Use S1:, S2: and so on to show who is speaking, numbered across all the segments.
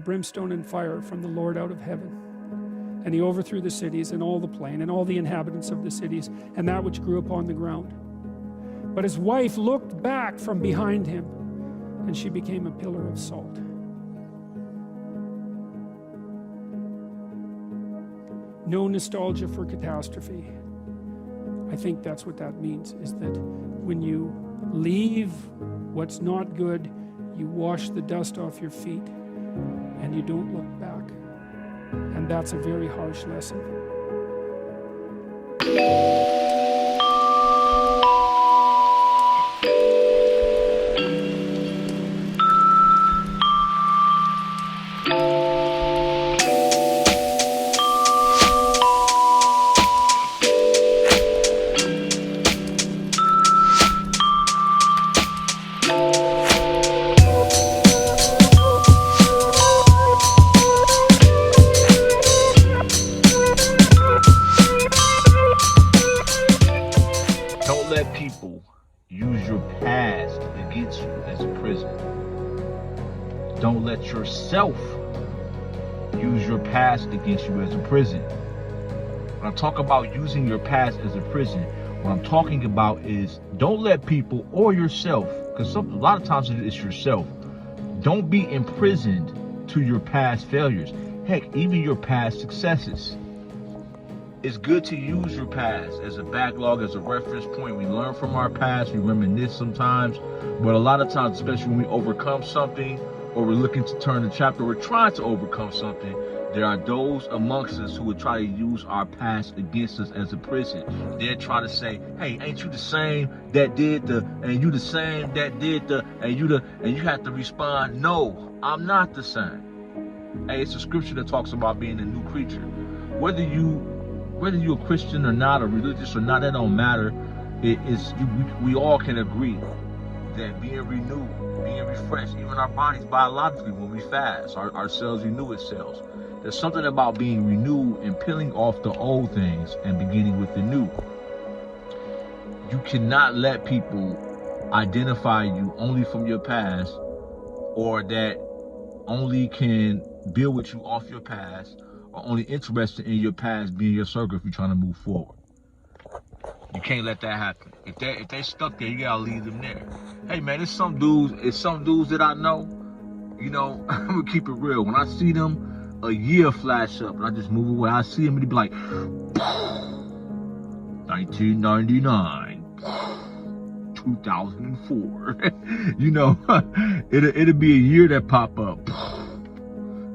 S1: brimstone and fire from the Lord out of heaven. And he overthrew the cities and all the plain and all the inhabitants of the cities and that which grew upon the ground. But his wife looked back from behind him, and she became a pillar of salt. No nostalgia for catastrophe. I think that's what that means, is that when you leave what's not good, you wash the dust off your feet and you don't look back. And that's a very harsh lesson.
S2: People use your past against you as a prison. Don't let yourself use your past against you as a prison. When I talk about using your past as a prison, what I'm talking about is don't let people or yourself, because a lot of times it's yourself, don't be imprisoned to your past failures. Heck, even your past successes. It's good to use your past as a backlog, as a reference point. We learn from our past, we reminisce sometimes, but a lot of times, especially when we overcome something or we're looking to turn the chapter, we're trying to overcome something, there are those amongst us who would try to use our past against us as a prison. They're trying to say, hey, ain't you the same that did the, and you the same that did the, and you have to respond, no, I'm not the same. Hey, it's a scripture that talks about being a new creature. Whether you're a Christian or not, or religious or not, that don't matter. We all can agree that being renewed, being refreshed, even our bodies biologically when we fast, our cells renew itself. There's something about being renewed and peeling off the old things and beginning with the new. You cannot let people identify you only from your past, or that only can build with you off your past, or only interested in your past being your circle if you're trying to move forward. You can't let that happen. If they stuck there, you gotta leave them there. Hey man, it's some dudes that I know, you know, I'm gonna keep it real. When I see them, a year flash up and I just move away. I see them and they be like 1999, 2004. You know, it'll be a year that pop up.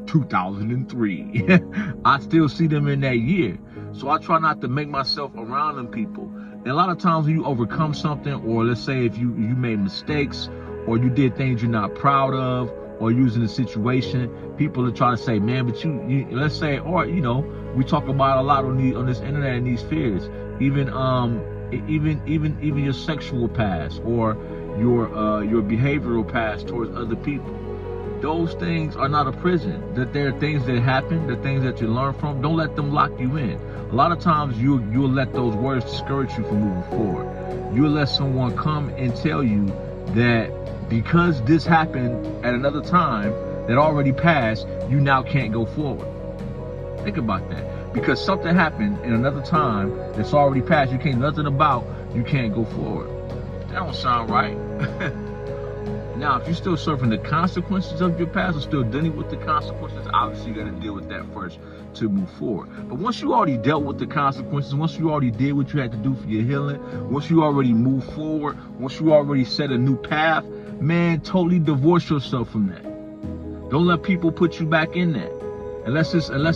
S2: 2003. I still see them in that year. So I try not to make myself around them people. And a lot of times when you overcome something, or let's say if you made mistakes, or you did things you're not proud of, or using a situation, people are trying to say, man, but you let's say, or you know, we talk about a lot on this internet and these fears, even your sexual past or your behavioral past towards other people. Those things are not a prison. That there are things that happen, the things that you learn from. Don't let them lock you in. A lot of times you'll let those words discourage you from moving forward. You'll let someone come and tell you that because this happened at another time that already passed, you now can't go forward. Think about that. Because something happened in another time that's already passed, you can't nothing about, you can't go forward. That don't sound right. Now, if you're still suffering the consequences of your past or still dealing with the consequences, obviously you got to deal with that first to move forward. But once you already dealt with the consequences, once you already did what you had to do for your healing, once you already moved forward, once you already set a new path, man, totally divorce yourself from that. Don't let people put you back in that. Unless it's, and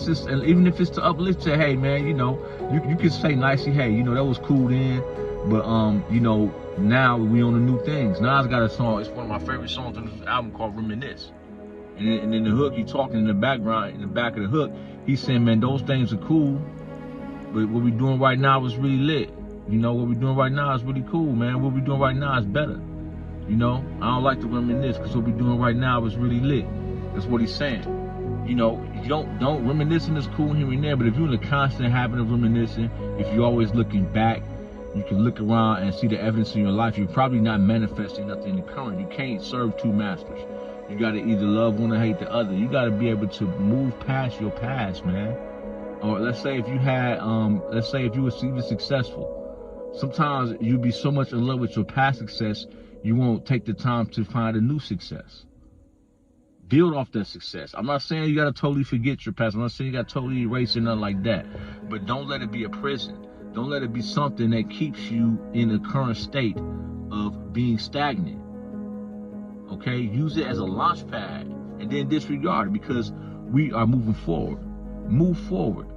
S2: even if it's to uplift you, hey man, you know, you can say nicely, hey, you know, that was cool then, but you know, now we on the new things. Nas got a song, it's one of my favorite songs on this album called Reminisce. And in the hook, he talking in the background, in the back of the hook, he's saying, man, those things are cool, but what we doing right now is really lit. You know, what we doing right now is really cool, man. What we doing right now is better. You know, I don't like to reminisce because what we doing right now is really lit. That's what he's saying. You know, you don't reminiscing is cool here and there, but if you're in a constant habit of reminiscing, if you're always looking back, you can look around and see the evidence in your life. You're probably not manifesting nothing in the current. You can't serve two masters. You got to either love one or hate the other. You got to be able to move past your past, man. Or let's say if you had, let's say if you were successful, sometimes you'd be so much in love with your past success, you won't take the time to find a new success. Build off that success. I'm not saying you got to totally forget your past. I'm not saying you got to totally erase it, nothing like that. But don't let it be a prison. Don't let it be something that keeps you in a current state of being stagnant. Okay? Use it as a launch pad and then disregard it, because we are moving forward. Move forward.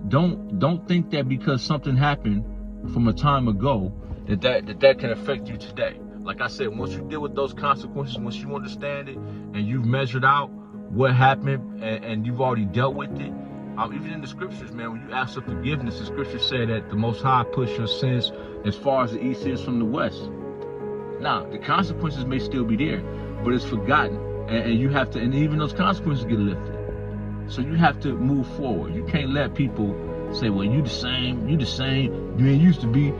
S2: Don't think that because something happened from a time ago that can affect you today. Like I said, once you deal with those consequences, once you understand it and you've measured out what happened and you've already dealt with it, even in the scriptures, man, when you ask for forgiveness, the scriptures say that the Most High push your sins as far as the east is from the west. Now, the consequences may still be there, but it's forgotten, and you have to, and even those consequences get lifted. So you have to move forward. You can't let people say, well, you the same, you used to be a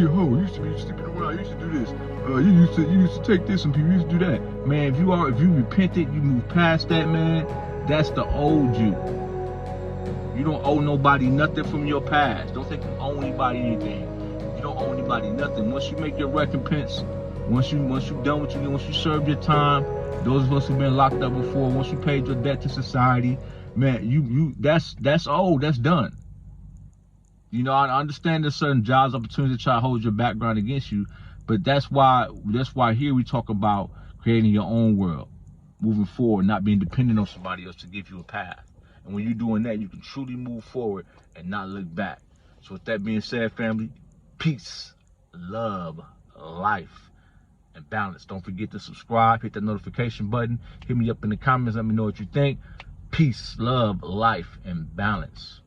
S2: hoe, you used to be sleeping around, you used to do this, you used to take this and people used to do that. Man, if you repented, you move past that, man, that's the old you. You don't owe nobody nothing from your past. Don't think you owe anybody anything. You don't owe anybody nothing. Once you make your recompense, once you done what you do, once you served your time, those of us who've been locked up before, once you paid your debt to society, man, that's old, that's done. You know, I understand there's certain jobs, opportunities to try to hold your background against you, but that's why here we talk about creating your own world, moving forward, not being dependent on somebody else to give you a path. And when you're doing that, you can truly move forward and not look back. So with that being said, family, peace, love, life, and balance. Don't forget to subscribe, hit that notification button, hit me up in the comments, let me know what you think. Peace, love, life, and balance.